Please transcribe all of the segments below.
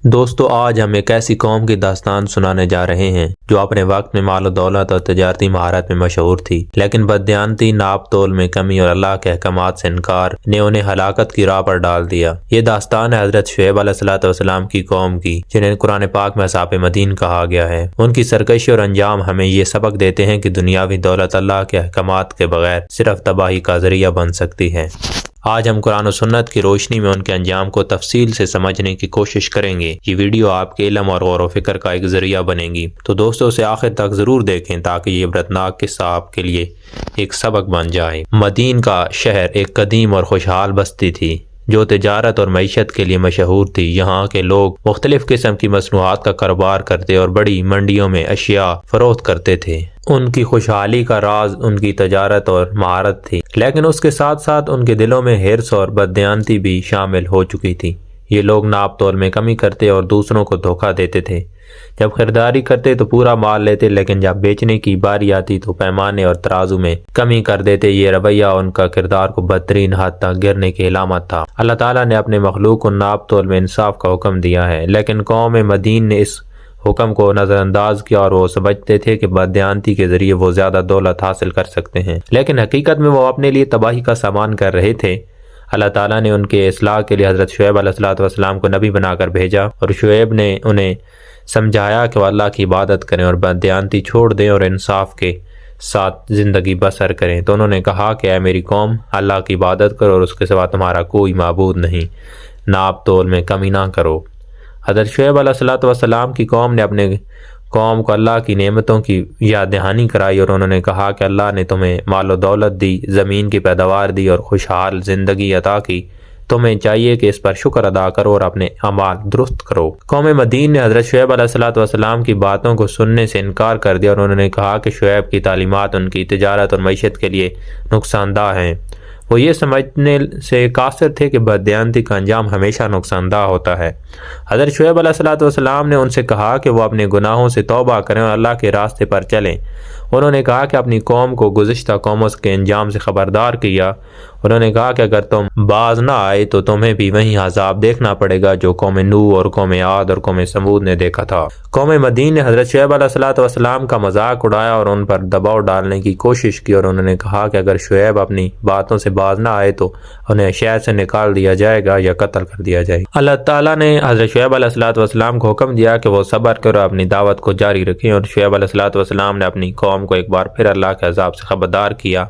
دوستو آج ہم ایک ایسی قوم کی داستان سنانے جا رہے ہیں جو اپنے وقت میں مال و دولت اور تجارتی مہارت میں مشہور تھی، لیکن بددیانتی، ناپ تول میں کمی اور اللہ کے احکامات سے انکار نے انہیں ہلاکت کی راہ پر ڈال دیا۔ یہ داستان ہے حضرت شعیب علیہ السلام کی قوم کی، جنہیں قرآن پاک میں اصحاب مدین کہا گیا ہے۔ ان کی سرکشی اور انجام ہمیں یہ سبق دیتے ہیں کہ دنیاوی دولت اللہ کے احکامات کے بغیر صرف تباہی کا ذریعہ بن سکتی ہے۔ آج ہم قرآن و سنت کی روشنی میں ان کے انجام کو تفصیل سے سمجھنے کی کوشش کریں گے۔ یہ ویڈیو آپ کے علم اور غور و فکر کا ایک ذریعہ بنے گی، تو دوستوں اسے آخر تک ضرور دیکھیں تاکہ یہ عبرتناک قصہ آپ کے لیے ایک سبق بن جائے۔ مدین کا شہر ایک قدیم اور خوشحال بستی تھی جو تجارت اور معیشت کے لیے مشہور تھی۔ یہاں کے لوگ مختلف قسم کی مصنوعات کا کاروبار کرتے اور بڑی منڈیوں میں اشیاء فروخت کرتے تھے۔ ان کی خوشحالی کا راز ان کی تجارت اور مہارت تھی، لیکن اس کے ساتھ ساتھ ان کے دلوں میں حرص اور بددیانتی بھی شامل ہو چکی تھی۔ یہ لوگ ناپ تول میں کمی کرتے اور دوسروں کو دھوکہ دیتے تھے۔ جب خریداری کرتے تو پورا مال لیتے، لیکن جب بیچنے کی باری آتی تو پیمانے اور ترازو میں کمی کر دیتے۔ یہ رویہ ان کا کردار کو بدترین حد تک گرنے کی علامت تھا۔ اللہ تعالیٰ نے اپنے مخلوق کو ناپ تول میں انصاف کا حکم دیا ہے، لیکن قوم مدین نے اس حکم کو نظر انداز کیا اور وہ سمجھتے تھے کہ بددیانتی کے ذریعے وہ زیادہ دولت حاصل کر سکتے ہیں، لیکن حقیقت میں وہ اپنے لیے تباہی کا سامان کر رہے تھے۔ اللہ تعالیٰ نے ان کے اصلاح کے لیے حضرت شعیب علیہ السلام کو نبی بنا کر بھیجا، اور شعیب نے انہیں سمجھایا کہ وہ اللہ کی عبادت کریں اور بددیانتی چھوڑ دیں اور انصاف کے ساتھ زندگی بسر کریں۔ تو انہوں نے کہا کہ اے میری قوم، اللہ کی عبادت کرو اور اس کے سوا تمہارا کوئی معبود نہیں، ناپ تول میں کمی نہ کرو۔ حضرت شعیب علیہ السلام کی قوم نے اپنے قوم کو اللہ کی نعمتوں کی یاد دہانی کرائی، اور انہوں نے کہا کہ اللہ نے تمہیں مال و دولت دی، زمین کی پیداوار دی اور خوشحال زندگی عطا کی۔ تمہیں چاہیے کہ اس پر شکر ادا کرو اور اپنے اعمال درست کرو۔ قوم مدین نے حضرت شعیب علیہ السلام کی باتوں کو سننے سے انکار کر دیا، اور انہوں نے کہا کہ شعیب کی تعلیمات ان کی تجارت اور معیشت کے لیے نقصان دہ ہیں۔ وہ یہ سمجھنے سے قاصر تھے کہ بددیانتی کا انجام ہمیشہ نقصان دہ ہوتا ہے۔ حضرت شعیب علیہ السلام نے ان سے کہا کہ وہ اپنے گناہوں سے توبہ کریں اور اللہ کے راستے پر چلیں۔ انہوں نے کہا کہ اپنی قوم کو گزشتہ قوموں کے انجام سے خبردار کیا۔ انہوں نے کہا کہ اگر تم باز نہ آئے تو تمہیں بھی وہی عذاب دیکھنا پڑے گا جو قوم نوح اور قوم عاد اور قوم سمود نے دیکھا تھا۔ قوم مدین نے حضرت شعیب علیہ السلام کا مذاق اڑایا اور ان پر دباؤ ڈالنے کی کوشش کی، اور انہوں نے کہا کہ اگر شعیب اپنی باتوں سے باز نہ آئے تو انہیں شہر سے نکال دیا جائے گا یا قتل کر دیا جائے گا۔ اللہ تعالیٰ نے حضرت شعیب علیہ السلام کو حکم دیا کہ وہ صبر کرو، اپنی دعوت کو جاری رکھیں، اور شعیب علیہ السلام نے اپنی قوم کو ایک بار پھر اللہ کے عذاب سے خبردار کیا،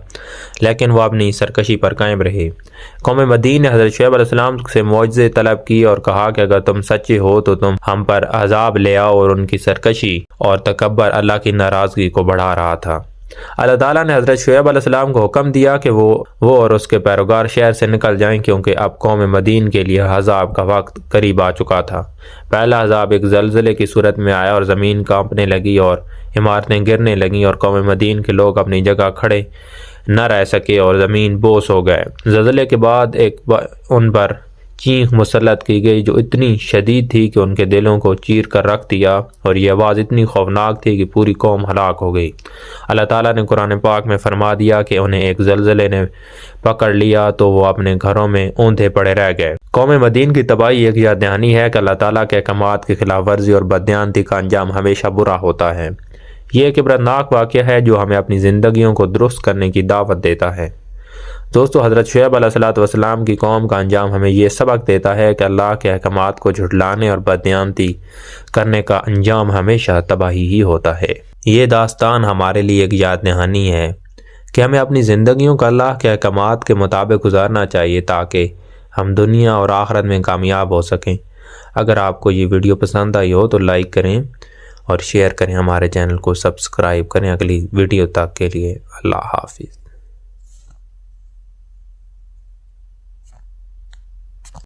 لیکن وہ اپنی سرکشی پر قائم رہے۔ قوم مدین نے حضرت شعیب علیہ السلام سے معجزے طلب کی اور کہا کہ اگر تم سچے ہو تو تم ہم پر عذاب لے آؤ، اور ان کی سرکشی اور تکبر اللہ کی ناراضگی کو بڑھا رہا تھا۔ اللہ تعالیٰ نے حضرت شعیب علیہ السلام کو حکم دیا کہ وہ اور اس کے پیروکار شہر سے نکل جائیں، کیونکہ اب قوم مدین کے لیے عذاب کا وقت قریب آ چکا تھا۔ پہلا عذاب ایک زلزلے کی صورت میں آیا اور زمین کانپنے لگی اور عمارتیں گرنے لگیں، اور قوم مدین کے لوگ اپنی جگہ کھڑے نہ رہ سکے اور زمین بوس ہو گئے۔ زلزلے کے بعد ان پر چینخ مسلط کی گئی جو اتنی شدید تھی کہ ان کے دلوں کو چیر کر رکھ دیا، اور یہ آواز اتنی خوفناک تھی کہ پوری قوم ہلاک ہو گئی۔ اللہ تعالیٰ نے قرآن پاک میں فرما دیا کہ انہیں ایک زلزلے نے پکڑ لیا تو وہ اپنے گھروں میں اوندھے پڑے رہ گئے۔ قوم مدین کی تباہی ایک یاد دہانی ہے کہ اللہ تعالیٰ کے احکامات کی خلاف ورزی اور بددیانتی کا انجام ہمیشہ برا ہوتا ہے۔ یہ ایک عبرتناک واقعہ ہے جو ہمیں اپنی زندگیوں کو درست کرنے کی دعوت دیتا ہے۔ دوستو حضرت شعیب علیہ السلام کی قوم کا انجام ہمیں یہ سبق دیتا ہے کہ اللہ کے احکامات کو جھٹلانے اور بددیانتی کرنے کا انجام ہمیشہ تباہی ہی ہوتا ہے۔ یہ داستان ہمارے لیے ایک یاد دہانی ہے کہ ہمیں اپنی زندگیوں کا اللہ کے احکامات کے مطابق گزارنا چاہیے تاکہ ہم دنیا اور آخرت میں کامیاب ہو سکیں۔ اگر آپ کو یہ ویڈیو پسند آئی ہو تو لائک کریں اور شیئر کریں، ہمارے چینل کو سبسکرائب کریں۔ اگلی ویڈیو تک کے لیے اللہ حافظ۔